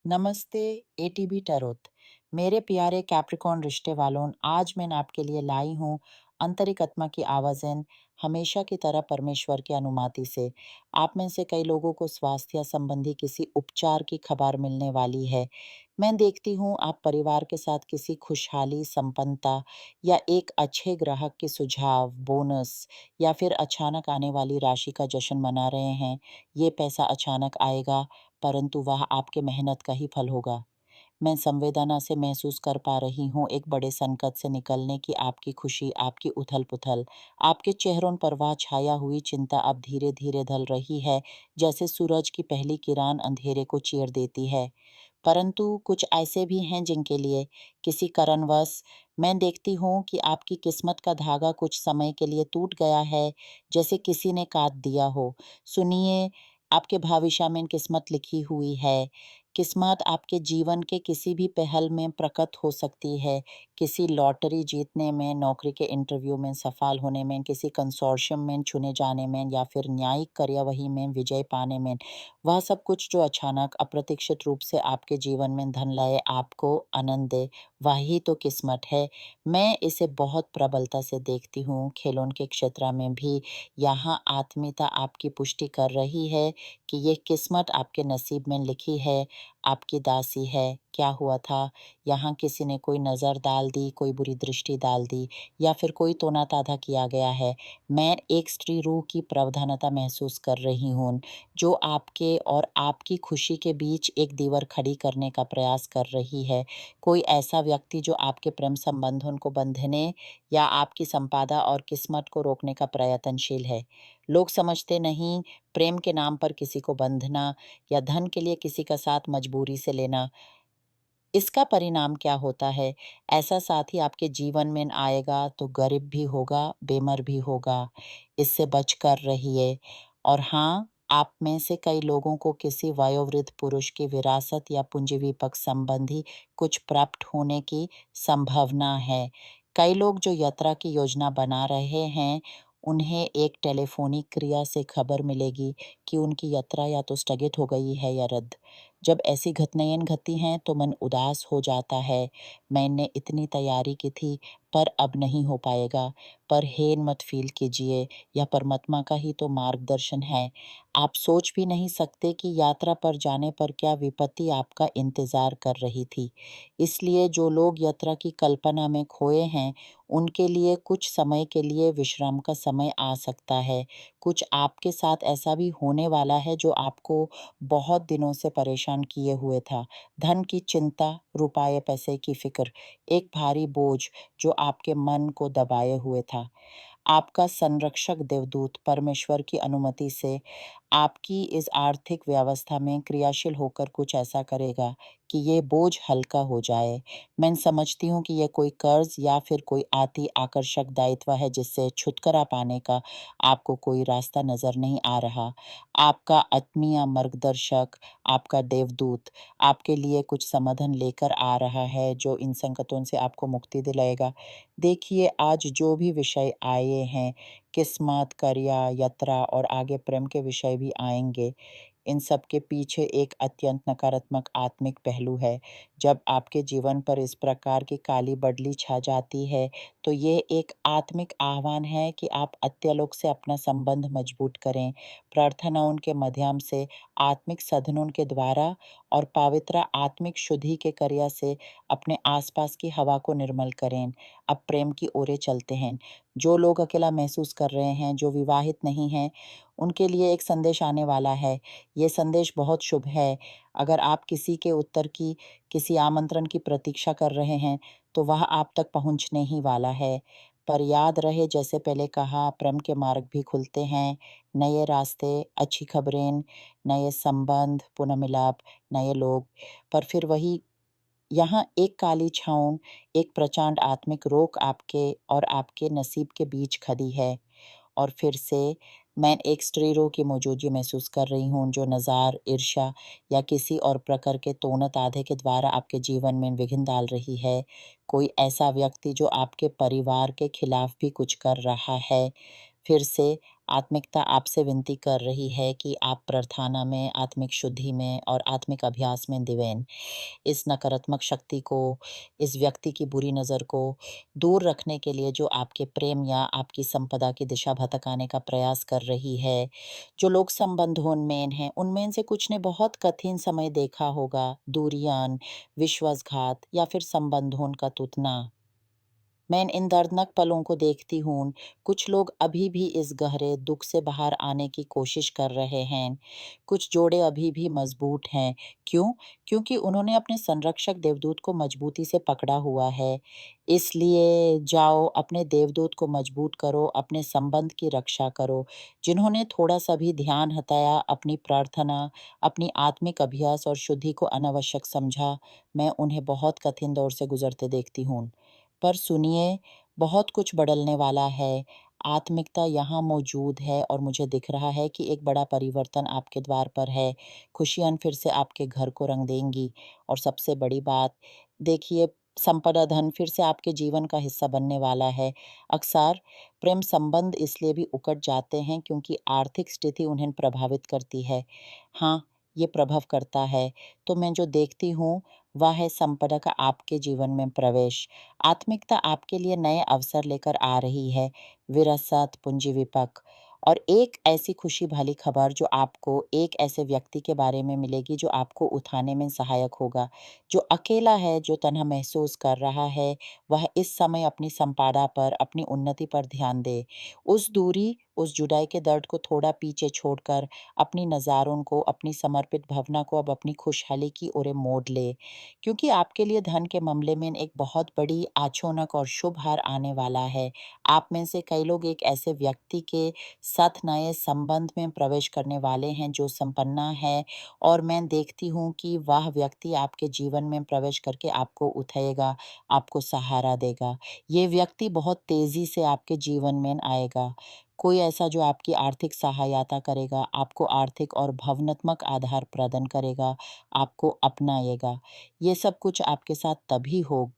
नमस्ते ATB tarot. मेरे प्यारे कैप्रिकॉर्न रिश्ते वालों, आज मैं आपके लिए लाई हूँ आंतरिक आत्मा की आवाज़ें, हमेशा की तरह परमेश्वर की अनुमति से। आप में से कई लोगों को स्वास्थ्य संबंधी किसी उपचार की खबर मिलने वाली है। मैं देखती हूँ आप परिवार के साथ किसी खुशहाली, संपन्नता या एक अच्छे ग्राहक के सुझाव, बोनस या फिर अचानक आने वाली राशि का जश्न मना रहे हैं। ये पैसा अचानक आएगा, परंतु वह आपके मेहनत का ही फल होगा। मैं संवेदना से महसूस कर पा रही हूँ एक बड़े संकट से निकलने की आपकी खुशी, आपकी उथल-पुथल। आपके चेहरों पर वह छाया हुई चिंता अब धीरे-धीरे ढल रही है, जैसे सूरज की पहली किरण अंधेरे को चीर देती है। परंतु कुछ ऐसे भी हैं जिनके लिए किसी कारणवश मैं देखती हूँ कि आपकी किस्मत का धागा कुछ समय के लिए टूट गया है, जैसे किसी ने काट दिया हो। सुनिए, आपके भविष्य में किस्मत लिखी हुई है। किस्मत आपके जीवन के किसी भी पहल में प्रकट हो सकती है, किसी लॉटरी जीतने में, नौकरी के इंटरव्यू में सफल होने में, किसी कंसोर्शियम में चुने जाने में या फिर न्यायिक कार्यवाही में विजय पाने में। वह सब कुछ जो अचानक अप्रत्याशित रूप से आपके जीवन में धन लाए, आपको आनंद दे, वही तो किस्मत है। मैं इसे बहुत प्रबलता से देखती हूँ, खेलों के क्षेत्र में भी। यहाँ आत्मीयता आपकी पुष्टि कर रही है कि ये किस्मत आपके नसीब में लिखी है, आपकी दासी है। क्या हुआ था? यहाँ किसी ने कोई नज़र डाल दी, कोई बुरी दृष्टि डाल दी या फिर कोई तोना-ताना किया गया है। मैं एक स्त्री रूह की प्रावधानता महसूस कर रही हूँ, जो आपके और आपकी खुशी के बीच एक दीवार खड़ी करने का प्रयास कर रही है। कोई ऐसा व्यक्ति जो आपके प्रेम संबंधों को बांधने या आपकी संपदा और किस्मत को रोकने का प्रयत्नशील है। लोग समझते नहीं, प्रेम के नाम पर किसी को बंधना या धन के लिए किसी का साथ मजबूरी से लेना, इसका परिणाम क्या होता है? ऐसा साथी आपके जीवन में आएगा तो गरीब भी होगा, बीमार भी होगा। इससे बचकर रहिए। और हाँ, आप में से कई लोगों को किसी वयोवृद्ध पुरुष की विरासत या पूंजीविपक संबंधी कुछ प्राप्त होने की संभावना है। कई लोग जो यात्रा की योजना बना रहे हैं, उन्हें एक टेलीफोनिक क्रिया से खबर मिलेगी कि उनकी यात्रा या तो स्थगित हो गई है या रद्द। जब ऐसी घटनाएँ घटती हैं तो मन उदास हो जाता है। मैंने इतनी तैयारी की थी, पर अब नहीं हो पाएगा। पर हेन मत फ़ील कीजिए, यह परमात्मा का ही तो मार्गदर्शन है। आप सोच भी नहीं सकते कि यात्रा पर जाने पर क्या विपत्ति आपका इंतज़ार कर रही थी। इसलिए जो लोग यात्रा की कल्पना में खोए हैं, उनके लिए कुछ समय के लिए विश्राम का समय आ सकता है। कुछ आपके साथ ऐसा भी होने वाला है जो आपको बहुत दिनों से परेशान किए हुए था। धन की चिंता, रुपये पैसे की फ़िक्र, एक भारी बोझ जो आपके मन को दबाए हुए था। आपका संरक्षक देवदूत परमेश्वर की अनुमति से आपकी इस आर्थिक व्यवस्था में क्रियाशील होकर कुछ ऐसा करेगा कि ये बोझ हल्का हो जाए। मैं समझती हूँ कि ये कोई कर्ज या फिर कोई अति आकर्षक दायित्व है जिससे छुटकारा पाने का आपको कोई रास्ता नज़र नहीं आ रहा। आपका आत्मीय मार्गदर्शक, आपका देवदूत आपके लिए कुछ समाधान लेकर आ रहा है जो इन संकटों से आपको मुक्ति दिलाएगा। देखिए, आज जो भी विषय आए हैं, किस्मत, करियर, यात्रा और आगे प्रेम के विषय भी आएँगे। इन सब के पीछे एक अत्यंत नकारात्मक आत्मिक पहलू है। जब आपके जीवन पर इस प्रकार की काली बदली छा जाती है, तो ये एक आत्मिक आह्वान है कि आप अत्यालोक से अपना संबंध मजबूत करें। प्रार्थनाओं के माध्यम से, आत्मिक साधनों के द्वारा और पवित्र आत्मिक शुद्धि के क्रिया से अपने आसपास की हवा को निर्मल करें। अब प्रेम की ओर चलते हैं। जो लोग अकेला महसूस कर रहे हैं, जो विवाहित नहीं हैं, उनके लिए एक संदेश आने वाला है। ये संदेश बहुत शुभ है। अगर आप किसी के उत्तर की, किसी आमंत्रण की प्रतीक्षा कर रहे हैं, तो वह आप तक पहुँचने ही वाला है। पर याद रहे, जैसे पहले कहा, प्रेम के मार्ग भी खुलते हैं, नए रास्ते, अच्छी खबरें, नए संबंध, पुनः मिलाप, नए लोग। पर फिर वही यहाँ एक काली छाँव, एक प्रचंड आत्मिक रोक आपके और आपके नसीब के बीच खड़ी है। और फिर से मैं एक स्त्री रोग की मौजूदगी महसूस कर रही हूँ जो नज़ार, ईर्ष्या या किसी और प्रकार के तोना-ताने के द्वारा आपके जीवन में विघ्न डाल रही है। कोई ऐसा व्यक्ति जो आपके परिवार के खिलाफ भी कुछ कर रहा है। फिर से आत्मिकता आपसे विनती कर रही है कि आप प्रार्थना में, आत्मिक शुद्धि में और आत्मिक अभ्यास में दिवें। इस नकारात्मक शक्ति को, इस व्यक्ति की बुरी नज़र को दूर रखने के लिए जो आपके प्रेम या आपकी संपदा की दिशा भटकाने का प्रयास कर रही है। जो लोग संबंधों में हैं, उनमें से कुछ ने बहुत कठिन समय देखा होगा, दूरियां, विश्वासघात या फिर संबंधों का टूटना। मैं इन दर्दनाक पलों को देखती हूँ। कुछ लोग अभी भी इस गहरे दुःख से बाहर आने की कोशिश कर रहे हैं। कुछ जोड़े अभी भी मज़बूत हैं। क्यों? क्योंकि उन्होंने अपने संरक्षक देवदूत को मज़बूती से पकड़ा हुआ है। इसलिए जाओ, अपने देवदूत को मज़बूत करो, अपने संबंध की रक्षा करो। जिन्होंने थोड़ा-सा भी ध्यान हटाया, अपनी प्रार्थना, अपनी आत्मिक अभ्यास और शुद्धि को अनावश्यक समझा, मैं उन्हें बहुत कठिन दौर से गुज़रते देखती हूँ। पर सुनिए, बहुत कुछ बदलने वाला है। आत्मिकता यहाँ मौजूद है और मुझे दिख रहा है कि एक बड़ा परिवर्तन आपके द्वार पर है। खुशियाँ फिर से आपके घर को रंग देंगी और सबसे बड़ी बात, देखिए, संपदा धन फिर से आपके जीवन का हिस्सा बनने वाला है। अक्सर प्रेम संबंध इसलिए भी उकट जाते हैं क्योंकि आर्थिक स्थिति उन्हें प्रभावित करती है। हाँ, ये प्रभाव करता है। तो मैं जो देखती हूँ, वह है संपदा का आपके जीवन में प्रवेश। आत्मिकता आपके लिए नए अवसर लेकर आ रही है, विरासत, पूंजी विपक और एक ऐसी खुशी भली खबर जो आपको एक ऐसे व्यक्ति के बारे में मिलेगी जो आपको उठाने में सहायक होगा। जो अकेला है, जो तन्हा महसूस कर रहा है, वह इस समय अपनी संपादा पर, अपनी उन्नति पर ध्यान दे। उस दूरी, उस जुदाई के दर्द को थोड़ा पीछे छोड़कर अपनी नज़ारों को, अपनी समर्पित भावना को अब अपनी खुशहाली की ओर मोड़ ले। क्योंकि आपके लिए धन के मामले में एक बहुत बड़ी अचानक और शुभ हार आने वाला है। आप में से कई लोग एक ऐसे व्यक्ति के साथ नए संबंध में प्रवेश करने वाले हैं जो संपन्न है और मैं देखती हूँ कि वह व्यक्ति आपके जीवन में प्रवेश करके आपको उठाएगा, आपको सहारा देगा। ये व्यक्ति बहुत तेज़ी से आपके जीवन में आएगा। कोई ऐसा जो आपकी आर्थिक सहायता करेगा, आपको आर्थिक और भावनात्मक आधार प्रदान करेगा, आपको अपनाएगा। ये सब कुछ आपके साथ तभी हो